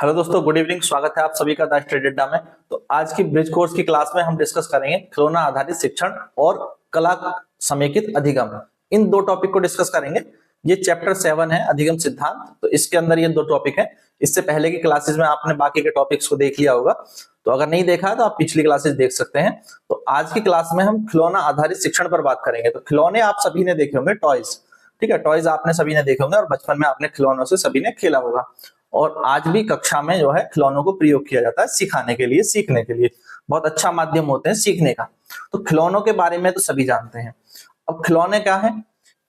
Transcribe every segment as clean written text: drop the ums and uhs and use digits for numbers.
Hello दोस्तों, good evening. स्वागत है आप सभी का द स्टडी अड्डा में। तो आज की ब्रिज कोर्स की क्लास में हम डिस्कस करेंगे खिलौना आधारित शिक्षण और कला समेकित अधिगम। इन दो टॉपिक को डिस्कस करेंगे। ये चैप्टर 7 है, अधिगम सिद्धांत। तो इसके अंदर ये दो टॉपिक है। इससे पहले की क्लासेस में आपने बाकी के टॉपिक्स को देख लिया होगा, तो अगर नहीं देखा है तो आप पिछली क्लासेस देख सकते हैं। तो आज की क्लास में हम खिलौना आधारित शिक्षण पर बात करेंगे। तो खिलौने आप सभी ने देखे होंगे, टॉयज। ठीक है, टॉयज आपने सभी ने देखे होंगे और बचपन में आपने खिलौनों से सभी ने खेला होगा। और आज भी कक्षा में जो है खिलौनों को प्रयोग किया जाता है सिखाने के लिए, सीखने के लिए। बहुत अच्छा माध्यम होते हैं सीखने का। तो खिलौनों के बारे में तो सभी जानते हैं। अब खिलौने क्या है?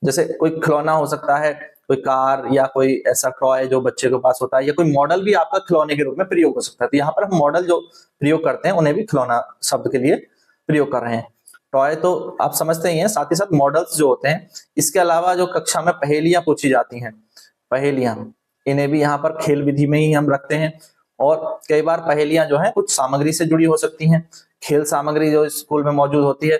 जैसे कोई खिलौना हो सकता है, कोई कार या कोई ऐसा टॉय जो बच्चे के पास होता है, या कोई मॉडल भी आपका खिलौने के रूप में प्रयोग हो सकता है। तो यहाँ पर हम मॉडल जो प्रयोग करते हैं उन्हें भी खिलौना शब्द के लिए प्रयोग कर रहे हैं। टॉय तो आप समझते ही हैं, साथ ही साथ मॉडल्स जो होते हैं। इसके अलावा जो कक्षा में पहेलियां पूछी जाती हैं, पहेलियां, इन्हें भी यहाँ पर खेल विधि में ही हम रखते हैं। और कई बार पहेलियां जो है कुछ सामग्री से जुड़ी हो सकती हैं, खेल सामग्री जो स्कूल में मौजूद होती है।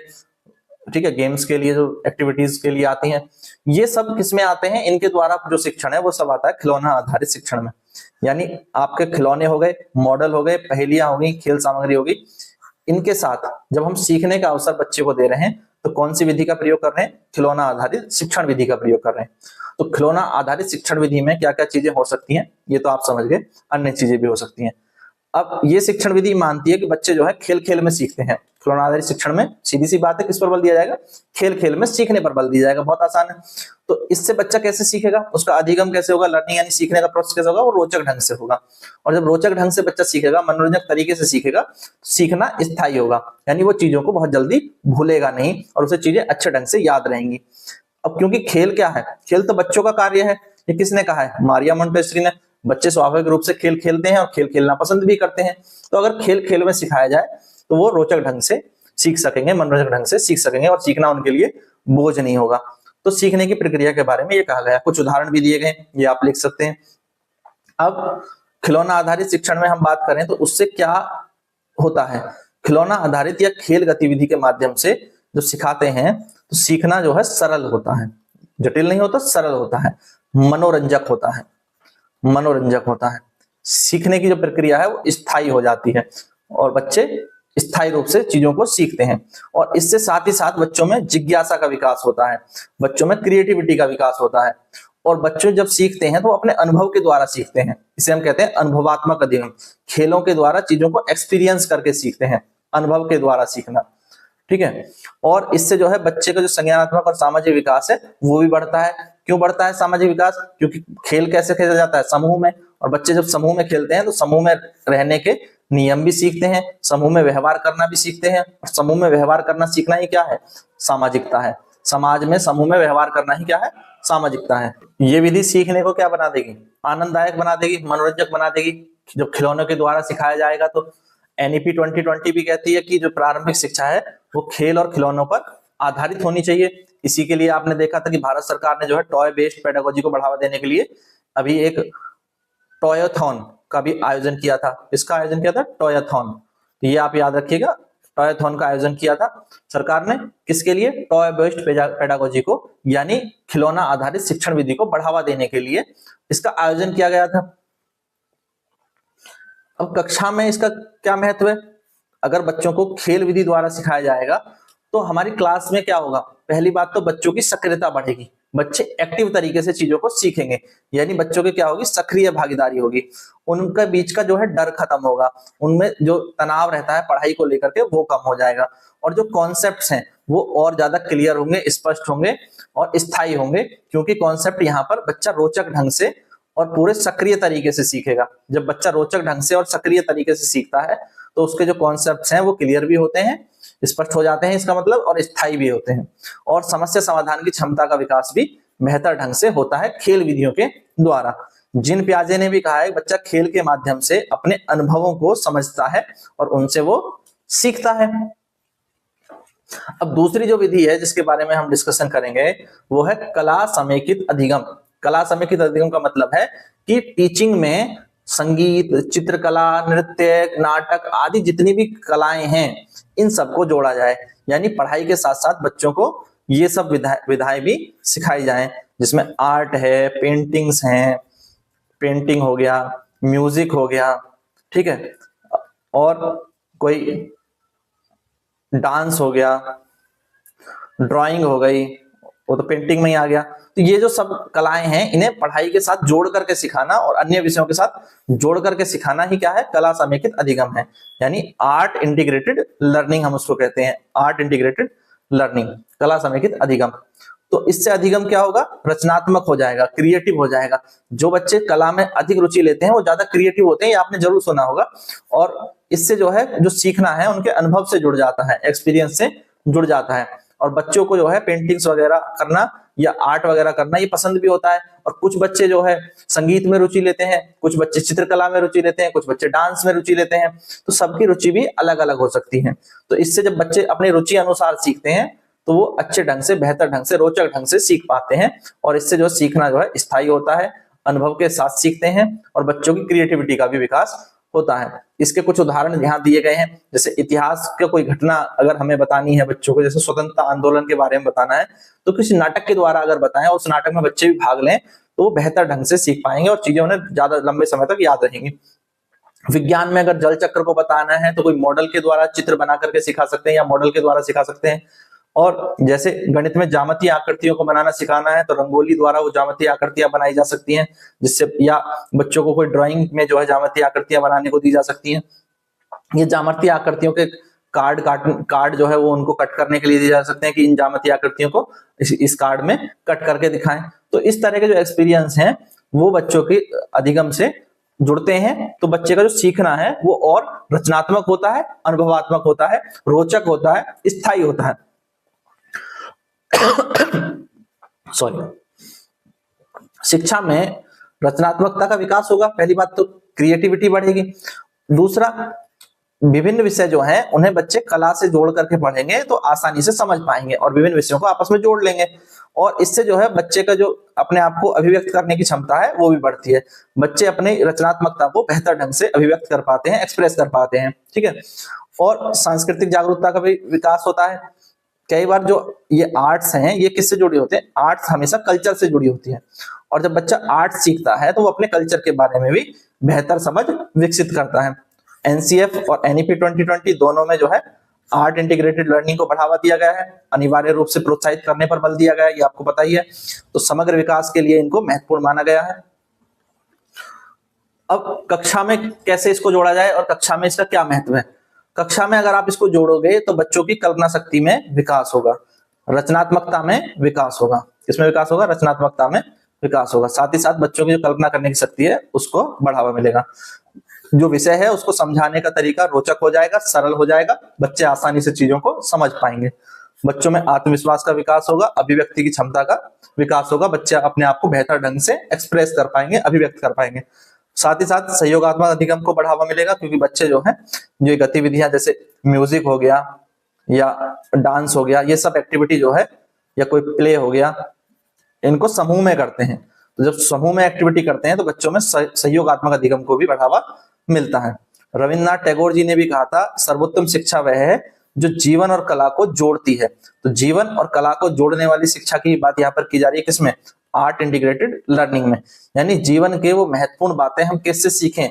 ठीक है, गेम्स के लिए जो एक्टिविटीज के लिए आती हैं, ये सब किसमें आते हैं? इनके द्वारा जो शिक्षण है वो सब आता है खिलौना आधारित शिक्षण में। यानी आपके खिलौने हो गए, मॉडल हो गए, पहेलियां हो गई, खेल सामग्री हो गई। इनके साथ जब हम सीखने का अवसर बच्चे को दे रहे हैं तो कौन सी विधि का प्रयोग कर रहे हैं? खिलौना आधारित शिक्षण विधि का प्रयोग कर रहे हैं। तो खिलौना आधारित शिक्षण विधि में क्या क्या चीजें हो सकती हैं ये तो आप समझ गए, अन्य चीजें भी हो सकती हैं। अब ये शिक्षण विधि मानती है कि बच्चे जो है खेल खेल में सीखते हैं। खिलौना आधारित शिक्षण में सीधी सी बात है, किस पर बल दिया जाएगा? खेल खेल में सीखने पर बल दिया जाएगा। बहुत आसान है। तो इससे बच्चा कैसे सीखेगा, उसका अधिगम कैसे होगा, लर्निंग यानी सीखने का प्रोसेस कैसे होगा? वो रोचक ढंग से होगा। और जब रोचक ढंग से बच्चा सीखेगा, मनोरंजक तरीके से सीखेगा, सीखना स्थायी होगा। यानी वो चीजों को बहुत जल्दी भूलेगा नहीं और उसे चीजें अच्छे ढंग से याद रहेंगी। अब क्योंकि खेल क्या है? खेल तो बच्चों का कार्य है। ये किसने कहा है? मारिया मोंटेसरी ने। बच्चे स्वाभाविक रूप से खेल खेलते हैं और खेल खेलना पसंद भी करते हैं। तो अगर खेल खेल में सिखाया जाए तो वो रोचक ढंग से सीख सकेंगे, मनोरंजक ढंग से सीख सकेंगे और सीखना उनके लिए बोझ नहीं होगा। तो सीखने की प्रक्रिया के बारे में ये कहा गया। कुछ उदाहरण भी दिए गए, ये आप लिख सकते हैं। अब खिलौना आधारित शिक्षण में हम बात करें तो उससे क्या होता है? खिलौना आधारित या खेल गतिविधि के माध्यम से जो सिखाते हैं तो सीखना जो है सरल होता है। जटिल नहीं होता, सरल होता है, मनोरंजक होता है। मनोरंजक होता है। सीखने की जो प्रक्रिया है वो स्थायी हो जाती है और बच्चे स्थायी रूप से चीजों को सीखते हैं। और इससे साथ ही साथ बच्चों में जिज्ञासा का विकास होता है, बच्चों में क्रिएटिविटी का विकास होता है। और बच्चे जब सीखते हैं तो अपने अनुभव के द्वारा सीखते हैं। इसे हम कहते हैं अनुभवात्मक अधिगम। खेलों के द्वारा चीजों को एक्सपीरियंस करके सीखते हैं, अनुभव के द्वारा सीखना। ठीक है। और इससे जो है बच्चे का जो संज्ञानात्मक और सामाजिक विकास है वो भी बढ़ता है। क्यों बढ़ता है सामाजिक विकास? क्योंकि खेल कैसे खेला जाता है? समूह में। और बच्चे जब समूह में खेलते हैं तो समूह में रहने के नियम भी सीखते हैं, समूह में व्यवहार करना भी सीखते हैं। और समूह में व्यवहार करना सीखना ही क्या है? सामाजिकता है। समाज में समूह में व्यवहार करना ही क्या है? सामाजिकता है। ये विधि सीखने को क्या बना देगी? आनंददायक बना देगी, मनोरंजक बना देगी। जब खिलौनों के द्वारा सिखाया जाएगा तो एनईपी 2020 भी कहती है कि जो प्रारंभिक शिक्षा है वो खेल और खिलौनों पर आधारित होनी चाहिए। इसी के लिए आपने देखा था कि भारत सरकार ने जो है टॉय बेस्ड पेडागोजी को बढ़ावा देने के लिए अभी एक टॉयथॉन का भी आयोजन किया था। इसका आयोजन किया था टॉयथॉन। तो ये आप याद रखिएगा, टॉयथॉन का आयोजन किया था सरकार ने। किसके लिए? टॉय बेस्ड पेडागोजी को, यानी खिलौना आधारित शिक्षण विधि को बढ़ावा देने के लिए इसका आयोजन किया गया था। अब कक्षा में इसका क्या महत्व है? अगर बच्चों को खेल विधि द्वारा सिखाया जाएगा तो हमारी क्लास में क्या होगा? पहली बात तो बच्चों की सक्रियता बढ़ेगी, बच्चे एक्टिव तरीके से चीजों को सीखेंगे। यानी बच्चों की क्या होगी? सक्रिय भागीदारी होगी। उनके बीच का जो है डर खत्म होगा, उनमें जो तनाव रहता है पढ़ाई को लेकर के वो कम हो जाएगा। और जो कॉन्सेप्ट्स हैं वो और ज्यादा क्लियर होंगे, स्पष्ट होंगे और स्थायी होंगे। क्योंकि कॉन्सेप्ट यहाँ पर बच्चा रोचक ढंग से और पूरे सक्रिय तरीके से सीखेगा। जब बच्चा रोचक ढंग से और सक्रिय तरीके से सीखता है तो उसके जो कॉन्सेप्ट्स हैं वो क्लियर भी होते हैं, स्पष्ट हो जाते हैं इसका मतलब, और स्थायी भी होते हैं। और समस्या समाधान की क्षमता का विकास भी बेहतर ढंग से होता है खेल विधियों के द्वारा। जिन प्याजे ने भी कहा है बच्चा खेल के माध्यम से अपने अनुभवों को समझता है और उनसे वो सीखता है। अब दूसरी जो विधि है जिसके बारे में हम डिस्कशन करेंगे वो है कला समेकित अधिगम। कला समेकित अधिगम का मतलब है कि टीचिंग में संगीत, चित्रकला, नृत्य, नाटक आदि जितनी भी कलाएं हैं इन सबको जोड़ा जाए। यानी पढ़ाई के साथ साथ बच्चों को ये सब विधाएं भी सिखाई जाएं, जिसमें आर्ट है, पेंटिंग्स हैं, पेंटिंग हो गया, म्यूजिक हो गया, ठीक है, और कोई डांस हो गया, ड्राइंग हो गई, वो तो पेंटिंग में ही आ गया। तो ये जो सब कलाएं हैं इन्हें पढ़ाई के साथ जोड़ करके सिखाना और अन्य विषयों के साथ जोड़ करके सिखाना ही क्या है, कला समेकित अधिगम है। यानी आर्ट इंटीग्रेटेड लर्निंग हम उसको कहते हैं, आर्ट इंटीग्रेटेड लर्निंग, कला समेकित अधिगम। तो इससे अधिगम क्या होगा, रचनात्मक हो जाएगा, क्रिएटिव हो जाएगा। जो बच्चे कला में अधिक रुचि लेते हैं वो ज्यादा क्रिएटिव होते हैं, ये आपने जरूर सुना होगा। और इससे जो है जो सीखना है उनके अनुभव से जुड़ जाता है, एक्सपीरियंस से जुड़ जाता है। और बच्चों को जो है पेंटिंग्स वगैरह करना या आर्ट वगैरह करना ये पसंद भी होता है। और कुछ बच्चे जो है संगीत में रुचि लेते हैं, कुछ बच्चे चित्रकला में रुचि लेते हैं, कुछ बच्चे डांस में रुचि लेते हैं। तो सबकी रुचि भी अलग अलग हो सकती है। तो इससे जब बच्चे अपनी रुचि अनुसार सीखते हैं तो वो अच्छे ढंग से, बेहतर ढंग से, रोचक ढंग से सीख पाते हैं। और इससे जो सीखना जो है स्थायी होता है, अनुभव के साथ सीखते हैं और बच्चों की क्रिएटिविटी का भी विकास होता है। इसके कुछ उदाहरण यहाँ दिए गए हैं। जैसे इतिहास का कोई घटना अगर हमें बतानी है बच्चों को, जैसे स्वतंत्रता आंदोलन के बारे में बताना है, तो किसी नाटक के द्वारा अगर बताएं और उस नाटक में बच्चे भी भाग लें तो वो बेहतर ढंग से सीख पाएंगे और चीजें उन्हें ज्यादा लंबे समय तक याद रहेंगी। विज्ञान में अगर जल चक्र को बताना है तो कोई मॉडल के द्वारा चित्र बना करके सिखा सकते हैं या मॉडल के द्वारा सिखा सकते हैं। और जैसे गणित में ज्यामितीय आकृतियों को बनाना सिखाना है तो रंगोली द्वारा वो ज्यामितीय आकृतियां बनाई जा सकती हैं, जिससे, या बच्चों को कोई ड्राइंग में जो है ज्यामितीय आकृतियां बनाने को दी जा सकती हैं। ये ज्यामितीय आकृतियों के कार्ड जो है वो उनको कट करने के लिए दिए जा सकते हैं कि इन ज्यामितीय आकृतियों को इस कार्ड में कट करके दिखाएं। तो इस तरह के जो एक्सपीरियंस हैं वो बच्चों के अधिगम से जुड़ते हैं। तो बच्चे का जो सीखना है वो और रचनात्मक होता है, अनुभवात्मक होता है, रोचक होता है, स्थायी होता है। सॉरी। शिक्षा में रचनात्मकता का विकास होगा, पहली बात तो क्रिएटिविटी बढ़ेगी। दूसरा, विभिन्न विषय जो हैं उन्हें बच्चे कला से जोड़ करके पढ़ेंगे तो आसानी से समझ पाएंगे और विभिन्न विषयों को आपस में जोड़ लेंगे। और इससे जो है बच्चे का जो अपने आप को अभिव्यक्त करने की क्षमता है वो भी बढ़ती है। बच्चे अपनी रचनात्मकता को बेहतर ढंग से अभिव्यक्त कर पाते हैं, एक्सप्रेस कर पाते हैं, ठीक है। और सांस्कृतिक जागरूकता का भी विकास होता है। कई बार जो ये आर्ट्स हैं ये किससे जुड़ी होते हैं, आर्ट्स हमेशा कल्चर से जुड़ी होती है। और जब बच्चा आर्ट सीखता है तो वो अपने कल्चर के बारे में भी बेहतर समझ विकसित करता है। एनसीएफ और एनईपी 2020 दोनों में जो है आर्ट इंटीग्रेटेड लर्निंग को बढ़ावा दिया गया है, अनिवार्य रूप से प्रोत्साहित करने पर बल दिया गया है, ये आपको पता ही है। तो समग्र विकास के लिए इनको महत्वपूर्ण माना गया है। अब कक्षा में कैसे इसको जोड़ा जाए और कक्षा में इसका क्या महत्व है। कक्षा में अगर आप इसको जोड़ोगे तो बच्चों की कल्पना शक्ति में विकास होगा, रचनात्मकता में विकास होगा। किसमें विकास होगा, रचनात्मकता में विकास होगा। साथ ही साथ बच्चों की जो कल्पना करने की शक्ति है उसको बढ़ावा मिलेगा। जो विषय है उसको समझाने का तरीका रोचक हो जाएगा, सरल हो जाएगा, बच्चे आसानी से चीजों को समझ पाएंगे। बच्चों में आत्मविश्वास का विकास होगा, अभिव्यक्ति की क्षमता का विकास होगा, बच्चे अपने आप को बेहतर ढंग से एक्सप्रेस कर पाएंगे, अभिव्यक्त कर पाएंगे। साथ ही साथ सहयोगात्मक अधिगम को बढ़ावा मिलेगा, क्योंकि बच्चे जो है जो गतिविधियां जैसे म्यूजिक हो गया या डांस हो गया, ये सब एक्टिविटी जो है, या कोई प्ले हो गया, इनको समूह में करते हैं। तो जब समूह में एक्टिविटी करते हैं तो बच्चों में सहयोगात्मक अधिगम को भी बढ़ावा मिलता है। रविन्द्रनाथ टैगोर जी ने भी कहा था, सर्वोत्तम शिक्षा वह है जो जीवन और कला को जोड़ती है। तो जीवन और कला को जोड़ने वाली शिक्षा की बात यहाँ पर की जा रही है, किसमें, आर्ट इंटीग्रेटेड लर्निंग में। यानी जीवन के वो महत्वपूर्ण बातें हम किससे सीखें,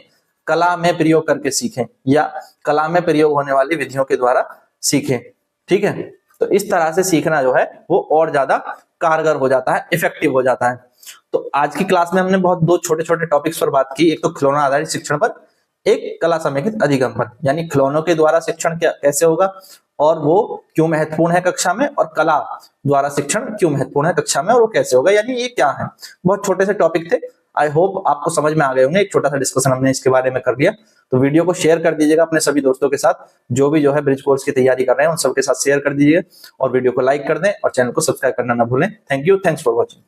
कला में प्रयोग करके सीखें या कला में प्रयोग होने वाली विधियों के द्वारा सीखें, ठीक है। तो इस तरह से सीखना जो है वो और ज्यादा कारगर हो जाता है, इफेक्टिव हो जाता है। तो आज की क्लास में हमने बहुत दो छोटे छोटे टॉपिक्स पर बात की, एक तो खिलौना आधारित शिक्षण पर, एक कला समेकित अधिगम पर। यानी खिलौनों के द्वारा शिक्षण कैसे होगा और वो क्यों महत्वपूर्ण है कक्षा में, और कला द्वारा शिक्षण क्यों महत्वपूर्ण है कक्षा में और वो कैसे होगा, यानी ये क्या है। बहुत छोटे से टॉपिक थे, आई होप आपको समझ में आ गए होंगे। एक छोटा सा डिस्कशन हमने इसके बारे में कर लिया। तो वीडियो को शेयर कर दीजिएगा अपने सभी दोस्तों के साथ, जो भी जो है ब्रिज कोर्स की तैयारी कर रहे हैं उन सबके साथ शेयर कर दीजिए और वीडियो को लाइक कर दें और चैनल को सब्सक्राइब करना ना भूलें। Thank you, thanks for watching.